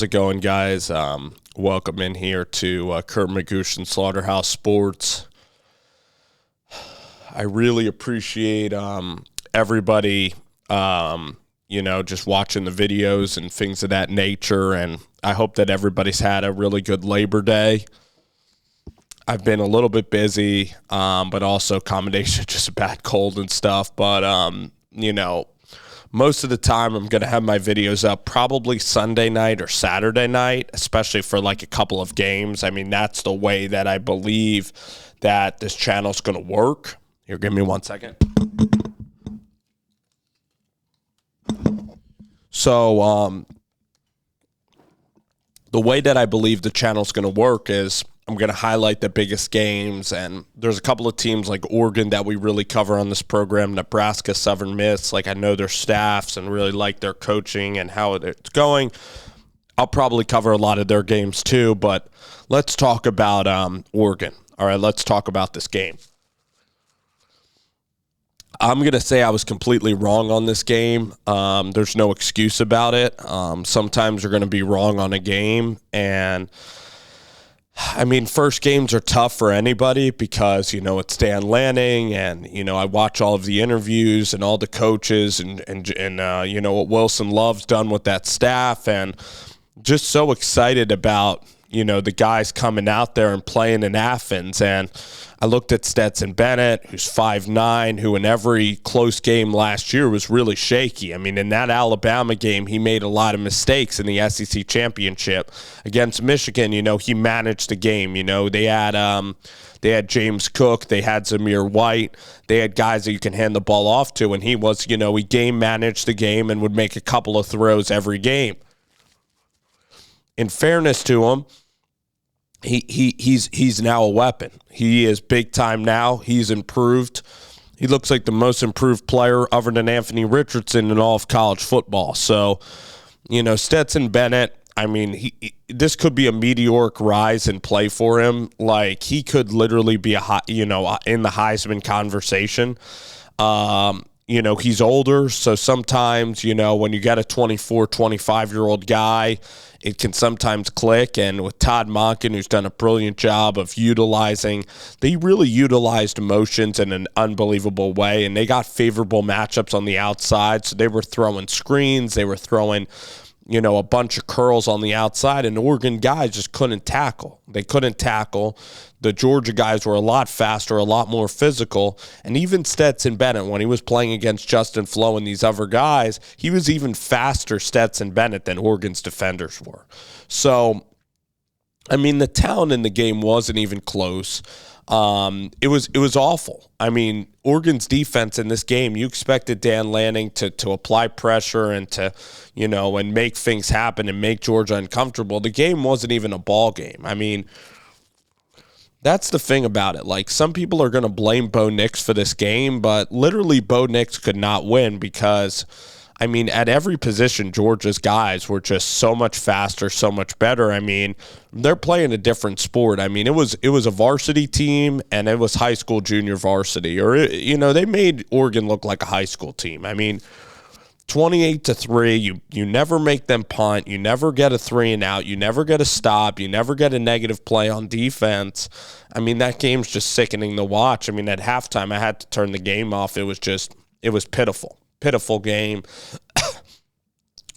How's it going, guys? Welcome in here to Kurt Magoosh and Slaughterhouse Sports. I really appreciate everybody, just watching the videos and things of that nature, and I hope that everybody's had a really good Labor Day. I've been a little bit busy, but also combination just a bad cold and stuff, but, most of the time I'm going to have my videos up probably Sunday night or Saturday night, especially for like a couple of games. I mean, that's the way that I believe that this channel's going to work. Here, give me 1 second. So, the way that I believe the channel's going to work is I'm going to highlight the biggest games, and there's a couple of teams like Oregon that we really cover on this program, Nebraska, Southern Miss. Like, I know their staffs and really like their coaching and how it's going. I'll probably cover a lot of their games too, but let's talk about Oregon. All right, let's talk about this game. I'm going to say I was completely wrong on this game. There's no excuse about it. Sometimes you're going to be wrong on a game, and I mean, first games are tough for anybody because, it's Dan Lanning and, I watch all of the interviews and all the coaches and what Wilson Love's done with that staff, and just so excited about, the guys coming out there and playing in Athens. And I looked at Stetson Bennett, who's 5'9", who in every close game last year was really shaky. I mean, in that Alabama game, he made a lot of mistakes in the SEC championship. Against Michigan, he managed the game. They had James Cook, they had Zamir White, they had guys that you can hand the ball off to, and he was, he game managed the game and would make a couple of throws every game. In fairness to him, he's now a weapon. He is big time now. He's improved. He looks like the most improved player other than Anthony Richardson in all of college football. So, Stetson Bennett, I mean, this could be a meteoric rise in play for him. Like, he could literally be in the Heisman conversation. He's older, so sometimes, when you got a 24, 25-year-old guy, it can sometimes click. And with Todd Monken, who's done a brilliant job of they really utilized motions in an unbelievable way, and they got favorable matchups on the outside. So they were throwing screens, they were throwing a bunch of curls on the outside, and Oregon guys just couldn't tackle. They couldn't tackle. The Georgia guys were a lot faster, a lot more physical, and even Stetson Bennett, when he was playing against Justin Flo and these other guys, he was even faster, Stetson Bennett, than Oregon's defenders were. So, I mean, the talent in the game wasn't even close. It was awful. I mean, Oregon's defense in this game, you expected Dan Lanning to apply pressure and to, and make things happen and make Georgia uncomfortable. The game wasn't even a ball game. I mean, that's the thing about it. Like, some people are going to blame Bo Nix for this game, but literally Bo Nix could not win because, I mean, at every position, Georgia's guys were just so much faster, so much better. I mean, they're playing a different sport. I mean, it was a varsity team, and it was high school junior varsity. Or, they made Oregon look like a high school team. I mean, 28-3, you never make them punt. You never get a 3-and-out. You never get a stop. You never get a negative play on defense. I mean, that game's just sickening to watch. I mean, at halftime, I had to turn the game off. It was pitiful. Pitiful game.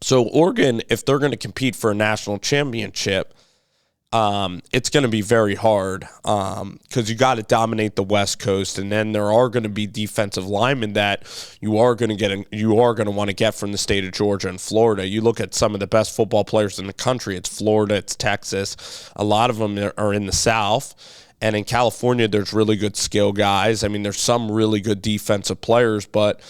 So Oregon, if they're going to compete for a national championship, it's going to be very hard because you got to dominate the West Coast, and then there are going to be defensive linemen that you are going to want to get from the state of Georgia and Florida. You look at some of the best football players in the country. It's Florida, it's Texas. A lot of them are in the South. And in California, there's really good skill guys. I mean, there's some really good defensive players, but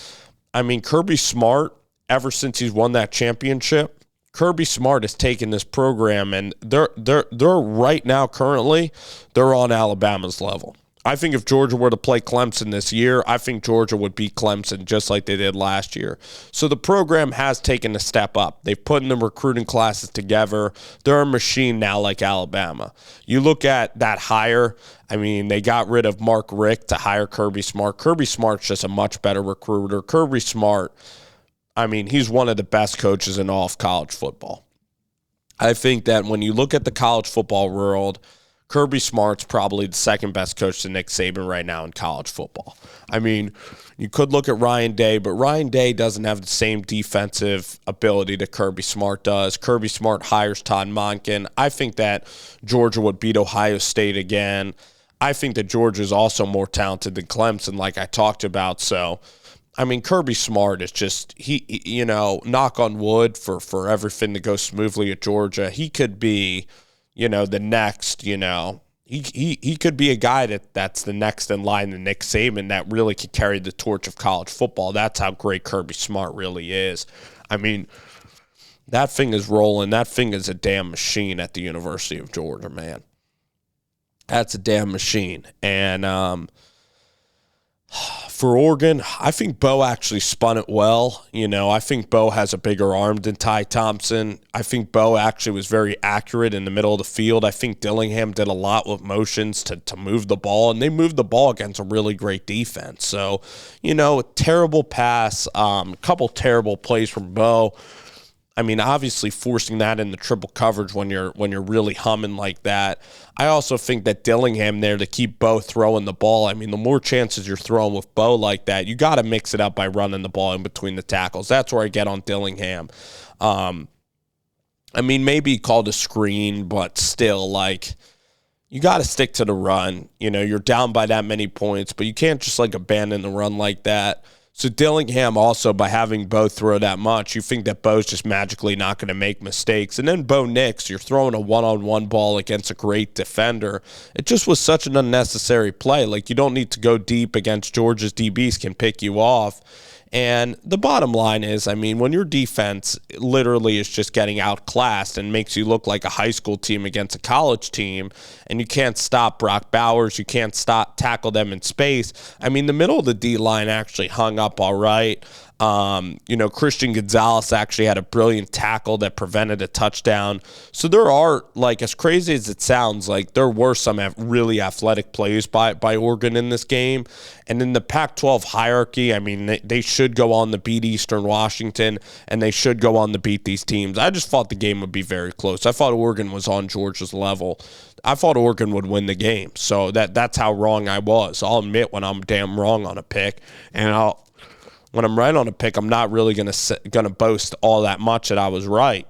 I mean, Kirby Smart, ever since he's won that championship, Kirby Smart has taken this program, and they're right now currently they're on Alabama's level. I think if Georgia were to play Clemson this year, I think Georgia would beat Clemson just like they did last year. So the program has taken a step up. They've put in the recruiting classes together. They're a machine now like Alabama. You look at that hire, I mean, they got rid of Mark Richt to hire Kirby Smart. Kirby Smart's just a much better recruiter. Kirby Smart, I mean, he's one of the best coaches in all of college football. I think that when you look at the college football world, Kirby Smart's probably the second best coach to Nick Saban right now in college football. I mean, you could look at Ryan Day, but Ryan Day doesn't have the same defensive ability that Kirby Smart does. Kirby Smart hires Todd Monken. I think that Georgia would beat Ohio State again. I think that Georgia is also more talented than Clemson, like I talked about. So, I mean, Kirby Smart is just, knock on wood for everything to go smoothly at Georgia. He could be, the next, he could be a guy that's the next in line to Nick Saban that really could carry the torch of college football. That's how great Kirby Smart really is. I mean, that thing is rolling. That thing is a damn machine at the University of Georgia, man. That's a damn machine. And for Oregon, I think Bo actually spun it well. I think Bo has a bigger arm than Ty Thompson. I think Bo actually was very accurate in the middle of the field. I think Dillingham did a lot with motions to move the ball, and they moved the ball against a really great defense. So, a terrible pass, a couple terrible plays from Bo. I mean, obviously forcing that into triple coverage when you're really humming like that. I also think that Dillingham there to keep Bo throwing the ball. I mean, the more chances you're throwing with Bo like that, you got to mix it up by running the ball in between the tackles. That's where I get on Dillingham. I mean, maybe he called a screen, but still, you got to stick to the run. You're down by that many points, but you can't just abandon the run like that. So Dillingham also, by having Bo throw that much, you think that Bo's just magically not going to make mistakes. And then Bo Nix, you're throwing a one-on-one ball against a great defender. It just was such an unnecessary play. You don't need to go deep against Georgia's DBs can pick you off. And the bottom line is, I mean, when your defense literally is just getting outclassed and makes you look like a high school team against a college team, and you can't stop Brock Bowers, you can't tackle them in space. I mean, the middle of the D-line actually hung up all right. Christian Gonzalez actually had a brilliant tackle that prevented a touchdown. So there are, as crazy as it sounds, there were some really athletic plays by Oregon in this game. And in the Pac-12 hierarchy, I mean, they should go on to beat Eastern Washington, and they should go on to beat these teams. I just thought the game would be very close. I thought Oregon was on Georgia's level. I thought Oregon would win the game. So that's how wrong I was. I'll admit when I'm damn wrong on a pick, and when I'm right on a pick, I'm not really gonna boast all that much that I was right.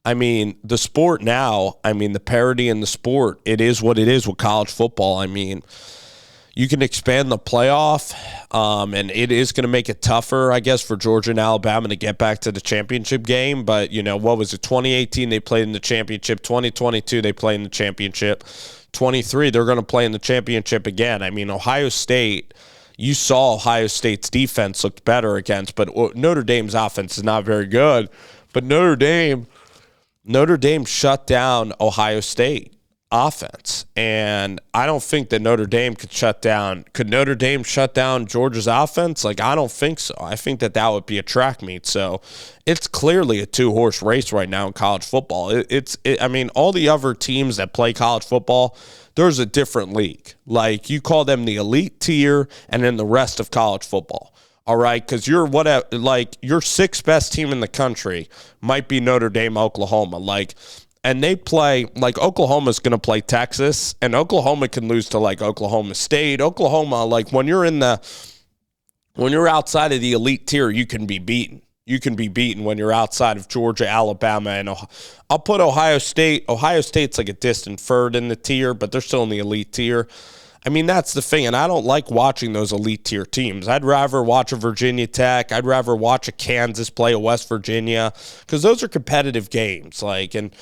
I mean, the sport now, the parity in the sport, it is what it is with college football. I mean, you can expand the playoff, and it is going to make it tougher, I guess, for Georgia and Alabama to get back to the championship game. But, what was it, 2018 they played in the championship, 2022 they played in the championship, 23 they're going to play in the championship again. I mean, Ohio State, you saw Ohio State's defense looked better against, but Notre Dame's offense is not very good. But Notre Dame shut down Ohio State offense, and I don't think that Notre Dame could shut down. Could Notre Dame shut down Georgia's offense? I don't think so. I think that would be a track meet. So it's clearly a two-horse race right now in college football. I mean, all the other teams that play college football, there's a different league. You call them the elite tier and then the rest of college football. All right, because your sixth best team in the country might be Notre Dame, Oklahoma. And they play, Oklahoma's going to play Texas, and Oklahoma can lose to Oklahoma State. Oklahoma, when you're outside of the elite tier, you can be beaten. You can be beaten when you're outside of Georgia, Alabama, and I'll put Ohio State. Ohio State's a distant third in the tier, but they're still in the elite tier. I mean, that's the thing, and I don't like watching those elite tier teams. I'd rather watch a Virginia Tech. I'd rather watch a Kansas play a West Virginia, because those are competitive games. And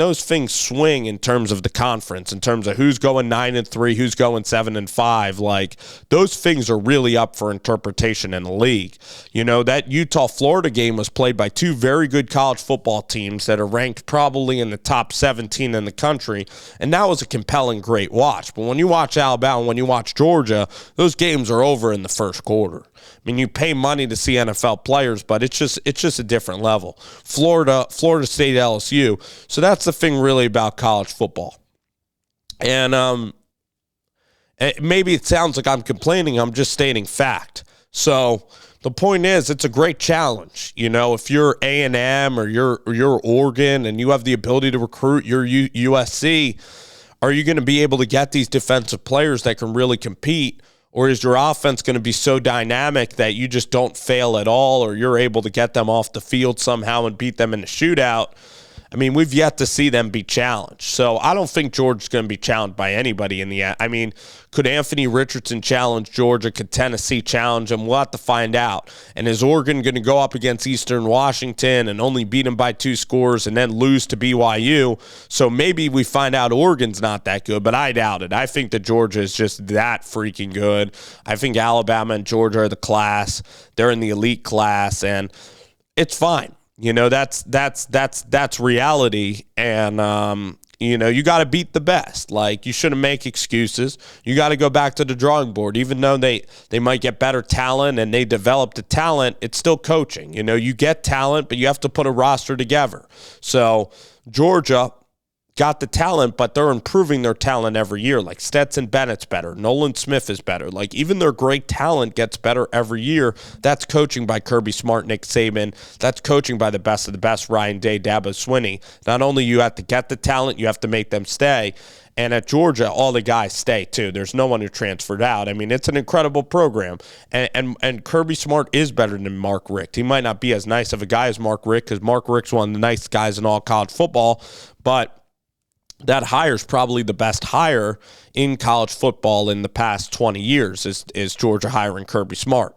those things swing in terms of the conference, in terms of who's going 9-3, who's going 7-5. Those things are really up for interpretation in the league. That Utah-Florida game was played by two very good college football teams that are ranked probably in the top 17 in the country, and that was a compelling, great watch. But when you watch Alabama, when you watch Georgia, those games are over in the first quarter. I mean, you pay money to see NFL players, but it's just a different level. Florida State, LSU. So that's the thing really about college football. And maybe it sounds like I'm complaining. I'm just stating fact. So the point is, it's a great challenge. You know, if you're A&M or you're Oregon and you have the ability to recruit your USC, are you going to be able to get these defensive players that can really compete? Or is your offense going to be so dynamic that you just don't fail at all, or you're able to get them off the field somehow and beat them in a shootout? I mean, we've yet to see them be challenged. So I don't think Georgia's going to be challenged by anybody in the end. I mean, could Anthony Richardson challenge Georgia? Could Tennessee challenge him? We'll have to find out. And is Oregon going to go up against Eastern Washington and only beat them by 2 scores and then lose to BYU? So maybe we find out Oregon's not that good, but I doubt it. I think that Georgia is just that freaking good. I think Alabama and Georgia are the class. They're in the elite class, and it's fine. You know, that's reality, and you know, you got to beat the best. Like, you shouldn't make excuses. You got to go back to the drawing board. Even though they might get better talent and they develop the talent, it's still coaching. You know, you get talent, but you have to put a roster together. So Georgia got the talent, but they're improving their talent every year. Like, Stetson Bennett's better. Nolan Smith is better. Like, even their great talent gets better every year. That's coaching by Kirby Smart, Nick Saban. That's coaching by the best of the best, Ryan Day, Dabo Swinney. Not only you have to get the talent, you have to make them stay. And at Georgia, all the guys stay, too. There's no one who transferred out. I mean, it's an incredible program. And Kirby Smart is better than Mark Richt. He might not be as nice of a guy as Mark Richt, because Mark Richt's one of the nice guys in all college football, but that hire is probably the best hire in college football in the past 20 years is Georgia hiring Kirby Smart.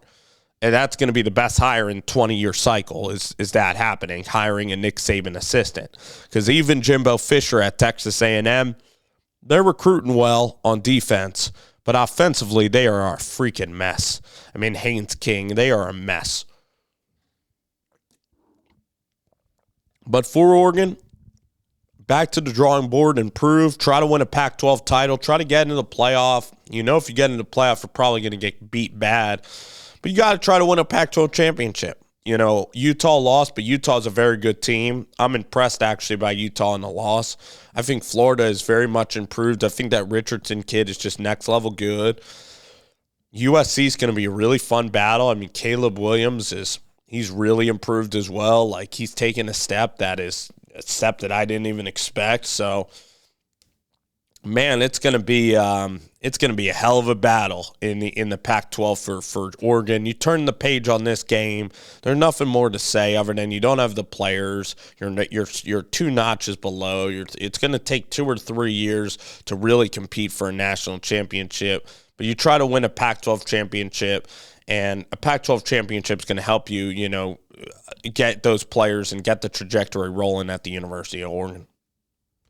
And that's going to be the best hire in 20-year cycle is that happening, hiring a Nick Saban assistant. Because even Jimbo Fisher at Texas A&M, they're recruiting well on defense, but offensively, they are a freaking mess. I mean, Haynes King, they are a mess. But for Oregon, back to the drawing board, improve, try to win a Pac-12 title, try to get into the playoff. You know, if you get into the playoff, you're probably going to get beat bad. But you got to try to win a Pac-12 championship. You know, Utah lost, but Utah's a very good team. I'm impressed, actually, by Utah in the loss. I think Florida is very much improved. I think that Richardson kid is just next level good. USC is going to be a really fun battle. I mean, Caleb Williams he's really improved as well. Like, he's taken a step that I didn't even expect. So, man, it's going to be a hell of a battle in the Pac-12 for Oregon. You turn the page on this game. There's nothing more to say other than you don't have the players. You're 2 notches below. It's going to take 2 or 3 years to really compete for a national championship. But you try to win a Pac-12 championship, and a Pac-12 championship is going to help you, you know, get those players and get the trajectory rolling at the University of Oregon.